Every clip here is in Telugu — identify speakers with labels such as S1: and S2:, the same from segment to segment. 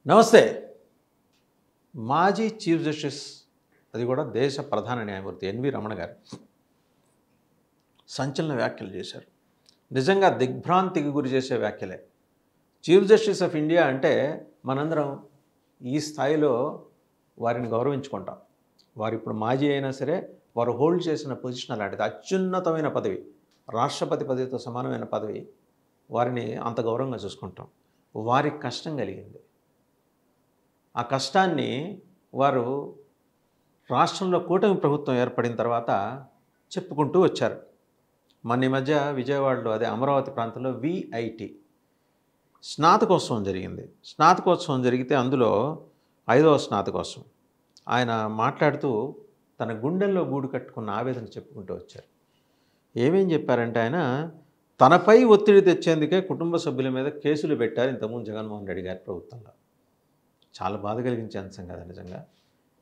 S1: నమస్తే. మాజీ చీఫ్ జస్టిస్ అది కూడా దేశ ప్రధాన న్యాయమూర్తి ఎన్వి రమణ గారు సంచలన వ్యాఖ్యలు చేశారు. నిజంగా దిగ్భ్రాంతికి గురి చేసే వ్యాఖ్యలే. చీఫ్ జస్టిస్ ఆఫ్ ఇండియా అంటే మనందరం ఈ స్థాయిలో వారిని గౌరవించుకుంటాం. వారు ఇప్పుడు మాజీ అయినా సరే వారు హోల్డ్ చేసిన పొజిషన్ అలాంటిది. అత్యున్నతమైన పదవి, రాష్ట్రపతి పదవితో సమానమైన పదవి. వారిని అంత గౌరవంగా చూసుకుంటాం. వారికి కష్టం కలిగింది. ఆ కష్టాన్ని వారు రాష్ట్రంలో కూటమి ప్రభుత్వం ఏర్పడిన తర్వాత చెప్పుకుంటూ వచ్చారు. ఈ మధ్య విజయవాడలో అదే అమరావతి ప్రాంతంలో విఐటి స్నాతకోత్సవం జరిగింది. స్నాతకోత్సవం జరిగితే అందులో 5వ స్నాతకోత్సవం ఆయన మాట్లాడుతూ తన గుండెల్లో గూడు కట్టుకున్న ఆవేదన చెప్పుకుంటూ వచ్చారు. ఏమేం చెప్పారంటే ఆయన తనపై ఒత్తిడి తెచ్చేందుకే కుటుంబ సభ్యుల మీద కేసులు పెట్టారు ఇంతకుముందు జగన్మోహన్ రెడ్డి గారి ప్రభుత్వంలో. చాలా బాధ కలిగించే అంశం కదా నిజంగా.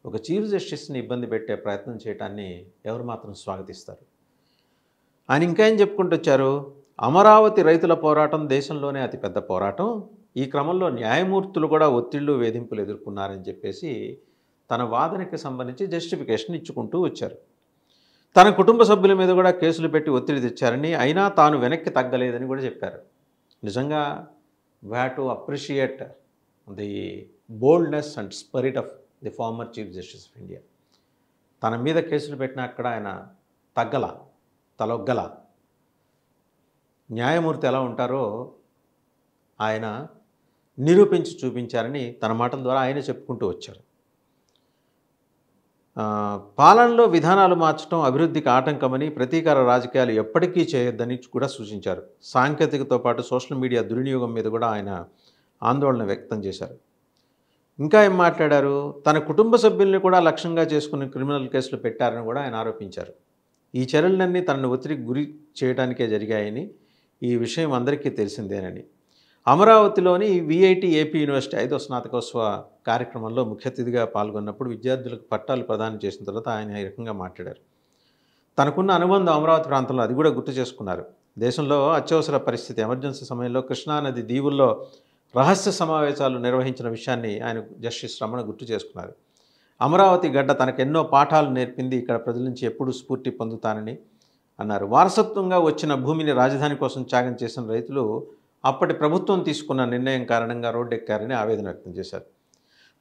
S1: ఒక చీఫ్ జస్టిస్ని ఇబ్బంది పెట్టే ప్రయత్నం చేయడాన్ని ఎవరు మాత్రం స్వాగతిస్తారు? ఆయన ఇంకా ఏం చెప్పుకుంటూ వచ్చారు, అమరావతి రైతుల పోరాటం దేశంలోనే అతిపెద్ద పోరాటం. ఈ క్రమంలో న్యాయమూర్తులు కూడా ఒత్తిళ్లు వేధింపులు ఎదుర్కొన్నారని చెప్పేసి తన వాదనకి సంబంధించి జస్టిఫికేషన్ ఇచ్చుకుంటూ వచ్చారు. తన కుటుంబ సభ్యుల మీద కూడా కేసులు పెట్టి ఒత్తిడి తెచ్చారని, అయినా తాను వెనక్కి తగ్గలేదని కూడా చెప్పారు. నిజంగా we have to appreciate the boldness and spirit of the former chief justice of India. తన మీద కేసులు పెట్టినా అక్కడ ఆయన తగ్గల, తలొగ్గల. న్యాయమూర్తి ఎలా ఉంటారో ఆయన నిరూపించి చూపించారని తన మాటల ద్వారా ఆయన చెప్పుకుంటూ వచ్చారు. పాలనలో విధానాలు మార్చడం అభివృద్ధికి ఆటంకమని, ప్రతీకార రాజకీయాలు ఎప్పటికీ చేయొద్దని కూడా సూచించారు. సాంకేతికతో పాటు సోషల్ మీడియా దుర్వినియోగం మీద కూడా ఆయన ఆందోళన వ్యక్తం చేశారు. ఇంకా ఏం మాట్లాడారు, తన కుటుంబ సభ్యుల్ని కూడా లక్ష్యంగా చేసుకుని క్రిమినల్ కేసులు పెట్టారని కూడా ఆయన ఆరోపించారు. ఈ చర్యలన్నీ తనను ఒత్తిడికి గురి చేయడానికే జరిగాయని, ఈ విషయం అందరికీ తెలిసిందేనని. అమరావతిలోని విఐటి ఏపీ యూనివర్సిటీ 5వ స్నాతకోత్సవ కార్యక్రమంలో ముఖ్య అతిథిగా పాల్గొన్నప్పుడు విద్యార్థులకు పట్టాలు ప్రదానం చేసిన తర్వాత ఆయన ఈ రకంగా మాట్లాడారు. తనకున్న అనుబంధం అమరావతి ప్రాంతంలో అది కూడా గుర్తు చేసుకున్నారు. దేశంలో అత్యవసర పరిస్థితి ఎమర్జెన్సీ సమయంలో కృష్ణానది దీవుల్లో రహస్య సమావేశాలు నిర్వహించిన విషయాన్ని ఆయన జస్టిస్ రమణ గుర్తు చేసుకున్నారు. అమరావతి గడ్డ తనకెన్నో పాఠాలు నేర్పింది, ఇక్కడ ప్రజల నుంచి ఎప్పుడూ స్ఫూర్తి పొందుతానని అన్నారు. వారసత్వంగా వచ్చిన భూమిని రాజధాని కోసం త్యాగం చేసిన రైతులు అప్పటి ప్రభుత్వం తీసుకున్న నిర్ణయం కారణంగా రోడ్డెక్కారని ఆవేదన వ్యక్తం చేశారు.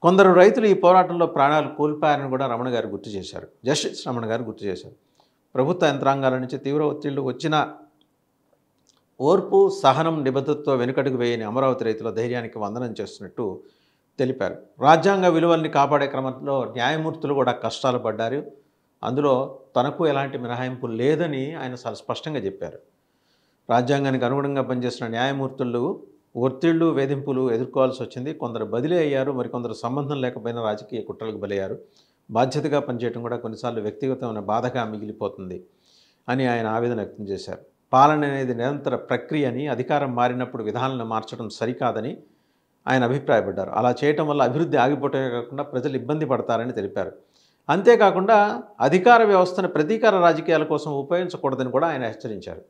S1: కొందరు రైతులు ఈ పోరాటంలో ప్రాణాలు కోల్పోయారని కూడా రమణ గారు గుర్తు చేశారు. జస్టిస్ రమణ గారు గుర్తు చేశారు. ప్రభుత్వ యంత్రాంగాల నుంచి తీవ్ర ఒత్తిళ్లు వచ్చిన ఓర్పు, సహనం, నిబద్ధతతో వెనుకడుగు వేయని అమరావతి రైతుల ధైర్యానికి వందనం చేస్తున్నట్టు తెలిపారు. రాజ్యాంగ విలువల్ని కాపాడే క్రమంలో న్యాయమూర్తులు కూడా కష్టాలు పడ్డారు. అందులో తనకు ఎలాంటి మినహాయింపు లేదని ఆయన చాలా స్పష్టంగా చెప్పారు. రాజ్యాంగానికి అనుగుణంగా పనిచేసిన న్యాయమూర్తులు ఒత్తిళ్లు, వేధింపులు ఎదుర్కోవాల్సి వచ్చింది. కొందరు బదిలీ అయ్యారు, మరికొందరు సంబంధం లేకపోయినా రాజకీయ కుట్రలకు బలయ్యారు. బాధ్యతగా పనిచేయడం కూడా కొన్నిసార్లు వ్యక్తిగతమైన బాధగా మిగిలిపోతుంది అని ఆయన ఆవేదన వ్యక్తం చేశారు. పాలన అనేది నిరంతర ప్రక్రియ అని, అధికారం మారినప్పుడు విధానాలను మార్చడం సరికాదని ఆయన అభిప్రాయపడ్డారు. అలా చేయటం వల్ల అభివృద్ధి ఆగిపోవటమే కాకుండా ప్రజలు ఇబ్బంది పడతారని తెలిపారు. అంతేకాకుండా అధికార వ్యవస్థను ప్రతీకార రాజకీయాల కోసం ఉపయోగించకూడదని కూడా ఆయన హెచ్చరించారు.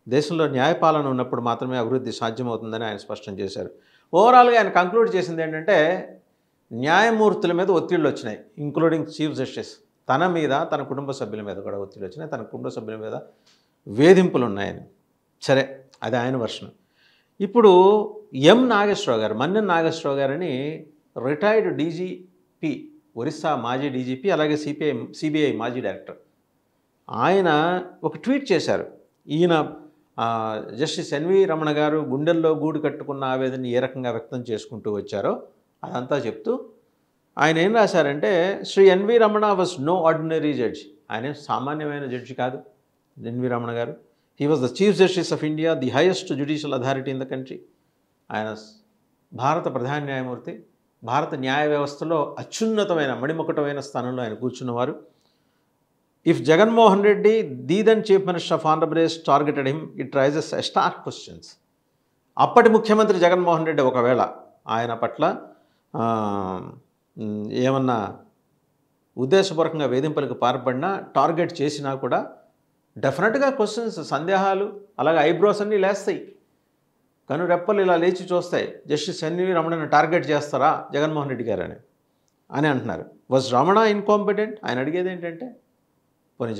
S1: దేశంలో న్యాయపాలన ఉన్నప్పుడు మాత్రమే అభివృద్ధి సాధ్యమవుతుందని ఆయన స్పష్టం చేశారు. ఓవరాల్గా ఆయన కంక్లూడ్ చేసింది ఏంటంటే, న్యాయమూర్తుల మీద ఒత్తిళ్ళు వచ్చినాయి, ఇంక్లూడింగ్ చీఫ్ జస్టిస్. తన మీద, తన కుటుంబ సభ్యుల మీద కూడా ఒత్తిళ్ళు వచ్చినాయి, తన కుటుంబ సభ్యుల మీద వేధింపులు ఉన్నాయని. సరే, అది ఆయన వర్షన్. ఇప్పుడు నాగేశ్వరరావు గారు, మన్నెం నాగేశ్వరరావు గారని రిటైర్డ్ డీజీపీ, ఒరిస్సా మాజీ డీజీపీ, అలాగే సిబిఐ మాజీ డైరెక్టర్, ఆయన ఒక ట్వీట్ చేశారు. ఈయన జస్టిస్ ఎన్వి రమణ గారు గుండెల్లో గూడు కట్టుకున్న ఆవేదనని ఏ రకంగా వ్యక్తం చేసుకుంటూ వచ్చారో అదంతా చెప్తూ ఆయన ఏం రాశారంటే, Shri NV Ramana was no ordinary judge. ఆయన సామాన్యమైన జడ్జి కాదు ఎన్వి రమణ గారు. He was the chief justice of India, the highest judicial authority in the country. ఆయన భారత ప్రధాన న్యాయమూర్తి, భారత న్యాయ వ్యవస్థలో అత్యున్నతమైన మణిమకుటమైన స్థానంలో ఆయన కూర్చున్నవారు. If Jaganmohan Reddy, the then Chief Minister of Andhra Pradesh, targeted him, it raises a stark questions. అప్పటి ముఖ్యమంత్రి జగన్మోహన్ రెడ్డి ఒకవేళ ఆయన పట్ల ఏమన్నా ఉద్దేశపూర్వకంగా వేధింపులకు పాల్పడినా, టార్గెట్ చేసినా కూడా డెఫినెట్గా క్వశ్చన్స్, సందేహాలు, అలాగే ఐబ్రోస్ అన్నీ లేస్తాయి. కనురెప్పలు ఇలా లేచి చూస్తాయి. జస్టిస్ ఎన్వి రమణను టార్గెట్ చేస్తారా జగన్మోహన్ రెడ్డి గారు అని అంటున్నారు. Was Ramana incompetent? ఆయన అడిగేది ఏంటంటే, పోనీ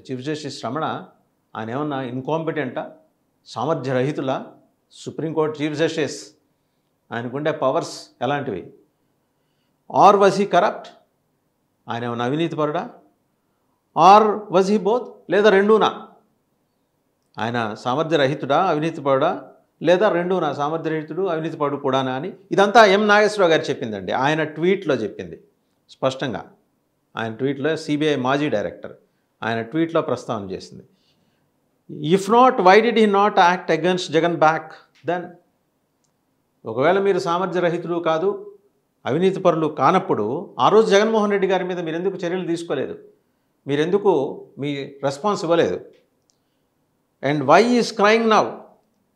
S1: చీఫ్ జస్టిస్ రమణ ఆయన ఏమన్నా ఇన్కాంపిటెంటా, సామర్థ్యరహితులా? సుప్రీంకోర్టు చీఫ్ జస్టిస్, ఆయనకుండే పవర్స్ ఎలాంటివి? Or was he corrupt? ఆయన ఏమన్నా అవినీతిపరుడా? Or was he both? లేదా రెండూనా? ఆయన సామర్థ్యరహితుడా, అవినీతిపరుడా, లేదా రెండూనా, సామర్థ్యరహితుడు అవినీతిపరుడు కూడానా అని ఇదంతా ఎం నాగేశ్వరరావు గారు చెప్పిందండి. ఆయన ట్వీట్లో చెప్పింది స్పష్టంగా. ఆయన ట్వీట్లో, సిబిఐ మాజీ డైరెక్టర్ ఆయన ట్వీట్లో ప్రస్తావన చేసింది. If not, why did he not act against Jagan back then? ఒకవేళ మీరు సామర్థ్యరహితులు కాదు, అవినీతిపరులు కానప్పుడు ఆ రోజు జగన్మోహన్ రెడ్డి గారి మీద మీరెందుకు చర్యలు తీసుకోలేదు? మీరెందుకు మీ రెస్పాన్స్ ఇవ్వలేదు? And why is crying now?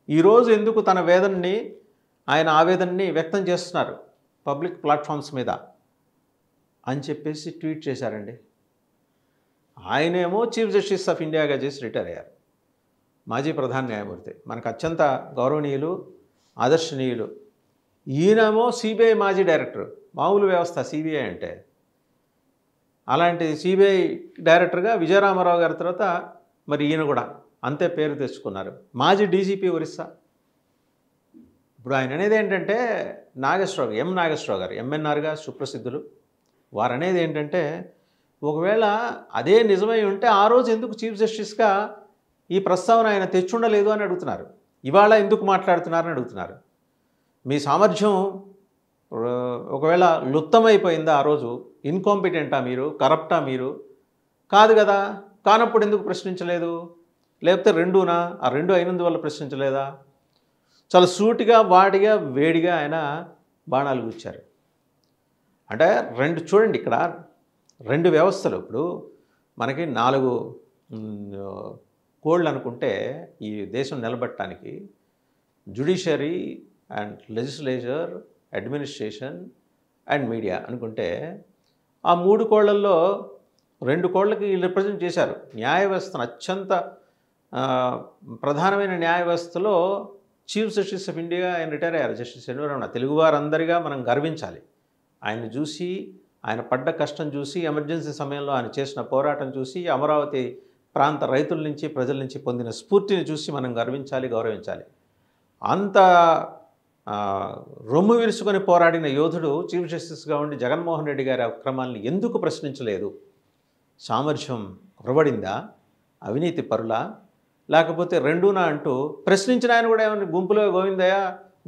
S1: ఈరోజు ఎందుకు తన వేదనని, ఆయన ఆవేదనని వ్యక్తం చేస్తున్నారు పబ్లిక్ ప్లాట్ఫామ్స్ మీద అని చెప్పేసి ట్వీట్ చేశారండి. ఆయనేమో చీఫ్ జస్టిస్ ఆఫ్ ఇండియాగా చేసి రిటైర్ అయ్యారు. మాజీ ప్రధాన న్యాయమూర్తి, మనకు అత్యంత గౌరవనీయులు, ఆదర్శనీయులు. ఈయనేమో సిబిఐ మాజీ డైరెక్టర్. మామూలు వ్యవస్థ సిబిఐ అంటే. అలాంటి సిబిఐ డైరెక్టర్గా విజయరామారావు గారి తర్వాత మరి ఈయన కూడా అంతే పేరు తెచ్చుకున్నారు. మాజీ డీజీపీ ఒరిస్సా. ఇప్పుడు ఆయన అనేది ఏంటంటే, ఎం నాగేశ్వరరావు గారు ఎంఎన్ఆర్గా సుప్రసిద్ధులు. వారు అనేది ఏంటంటే, ఒకవేళ అదే నిజమై ఉంటే ఆ రోజు ఎందుకు చీఫ్ జస్టిస్గా ఈ ప్రస్తావన ఆయన తెచ్చుండలేదు అని అడుగుతున్నారు. ఇవాళ ఎందుకు మాట్లాడుతున్నారని అడుగుతున్నారు. మీ సామర్థ్యం ఒకవేళ లుప్తమైపోయిందా ఆ రోజు? ఇన్కాంపిటెంటా మీరు? కరప్టా మీరు? కాదు కదా. కానప్పుడు ఎందుకు ప్రశ్నించలేదు? లేకపోతే రెండూనా? ఆ రెండు అయినందువల్ల ప్రశ్నించలేదా? చాలా సూటిగా, వాడిగా, వేడిగా ఆయన బాణాలు గుచ్చారు. అంటే చూడండి, ఇక్కడ రెండు వ్యవస్థలు. ఇప్పుడు మనకి 4 కోళ్ళు అనుకుంటే ఈ దేశం నిలబడటానికి, judiciary and legislature, administration and media అనుకుంటే, ఆ 3 కోళ్లల్లో 2 కోళ్ళకి వీళ్ళు రిప్రజెంట్ చేశారు. న్యాయ వ్యవస్థను, అత్యంత ప్రధానమైన న్యాయ వ్యవస్థలో చీఫ్ జస్టిస్ ఆఫ్ ఇండియా ఆయన రిటైర్ అయ్యారు. Justice NV Ramana. తెలుగువారందరిగా మనం గర్వించాలి. ఆయన చూసి, ఆయన పడ్డ కష్టం చూసి, ఎమర్జెన్సీ సమయంలో ఆయన చేసిన పోరాటం చూసి, అమరావతి ప్రాంత రైతుల నుంచి, ప్రజల నుంచి పొందిన స్ఫూర్తిని చూసి మనం గర్వించాలి, గౌరవించాలి. అంత రొమ్ము విరుచుకొని పోరాడిన యోధుడు చీఫ్ జస్టిస్గా ఉండి జగన్మోహన్ రెడ్డి గారి అక్రమాలను ఎందుకు ప్రశ్నించలేదు? సామర్థ్యం కొరబడిందా? అవినీతి పరులా? లేకపోతే రెండూనా అంటూ ప్రశ్నించిన ఆయన కూడా ఏమన్నా గుంపులో గోవిందయ్య,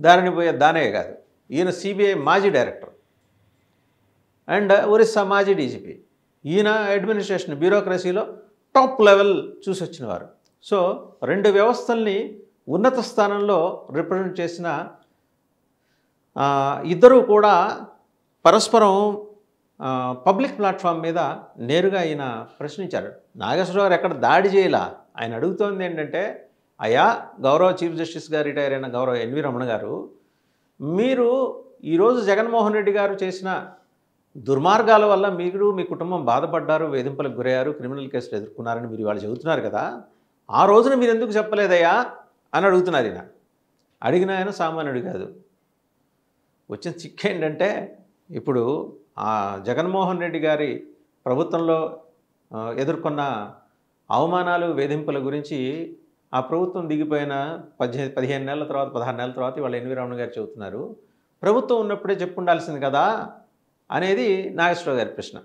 S1: దారిని పోయే దానయ్య కాదు. ఈయన సిబిఐ మాజీ డైరెక్టర్ అండ్ ఒరిస్సా మాజీ డీజీపీ. ఈయన అడ్మినిస్ట్రేషన్, బ్యూరోక్రసీలో టాప్ లెవెల్ చూసి వచ్చినవారు. సో 2 వ్యవస్థల్ని ఉన్నత స్థానంలో రిప్రజెంట్ చేసిన ఇద్దరూ కూడా పరస్పరం పబ్లిక్ ప్లాట్ఫామ్ మీద నేరుగా ఈయన ప్రశ్నించారు. నాగేశ్వరరావు గారు ఎక్కడ దాడి చేయాల. ఆయన అడుగుతోంది ఏంటంటే, అయ్యా గౌరవ చీఫ్ జస్టిస్గా రిటైర్ అయిన గౌరవ ఎన్వి రమణ గారు, మీరు ఈరోజు జగన్మోహన్ రెడ్డి గారు చేసిన దుర్మార్గాల వల్ల మీరు, మీ కుటుంబం బాధపడ్డారు, వేధింపులకు గురయ్యారు, క్రిమినల్ కేసులు ఎదుర్కొన్నారని మీరు ఇవాళ చెబుతున్నారు కదా, ఆ రోజున మీరు ఎందుకు చెప్పలేదయ్యా అని అడుగుతున్నారు. ఈయన అడిగిన ఆయన సామాన్యుడు కాదు. వచ్చిన చిక్కు ఏంటంటే, ఇప్పుడు ఆ జగన్మోహన్ రెడ్డి గారి ప్రభుత్వంలో ఎదుర్కొన్న అవమానాలు, వేధింపుల గురించి ఆ ప్రభుత్వం దిగిపోయిన 15 నెలల తర్వాత, 16 నెలల తర్వాత ఇవాళ ఎన్వి రమణ గారు చెబుతున్నారు, ప్రభుత్వం ఉన్నప్పుడే చెప్పుండాల్సింది కదా అనేది నాగేశ్వరరావు గారి ప్రశ్న.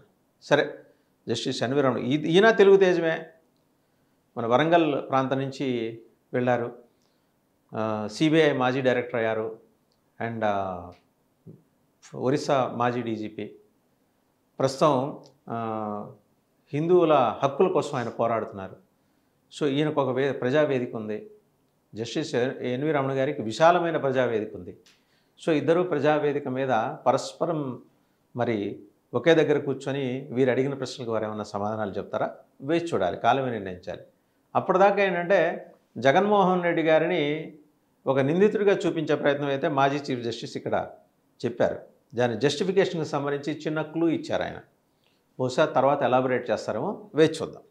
S1: సరే, జస్టిస్ ఎన్వి రమణ ఈయన తెలుగుదేశమే, మన వరంగల్ ప్రాంతం నుంచి వెళ్ళారు, సిబిఐ మాజీ డైరెక్టర్ అయ్యారు, అండ్ ఒరిస్సా మాజీ డీజీపీ. ప్రస్తుతం హిందువుల హక్కుల కోసం ఆయన పోరాడుతున్నారు. సో ఈయనకు ఒక ప్రజావేదిక ఉంది. జస్టిస్ ఎన్వి రమణ గారికి విశాలమైన ప్రజావేదిక ఉంది. సో ఇద్దరు ప్రజావేదిక మీద పరస్పరం మరి ఒకే దగ్గర కూర్చొని వీరు అడిగిన ప్రశ్నలకు వారు ఏమన్నా సమాధానాలు చెప్తారా? వేచి చూడాలి, కాలమే నిర్ణయించాలి. అప్పటిదాకా ఏంటంటే జగన్మోహన్ రెడ్డి గారిని ఒక నిందితుడిగా చూపించే ప్రయత్నం అయితే మాజీ చీఫ్ జస్టిస్ ఇక్కడ చెప్పారు. దాని జస్టిఫికేషన్కి సంబంధించి చిన్న క్లూ ఇచ్చారు ఆయన. బహుశా తర్వాత ఎలాబొరేట్ చేస్తారేమో, వేచి చూద్దాం.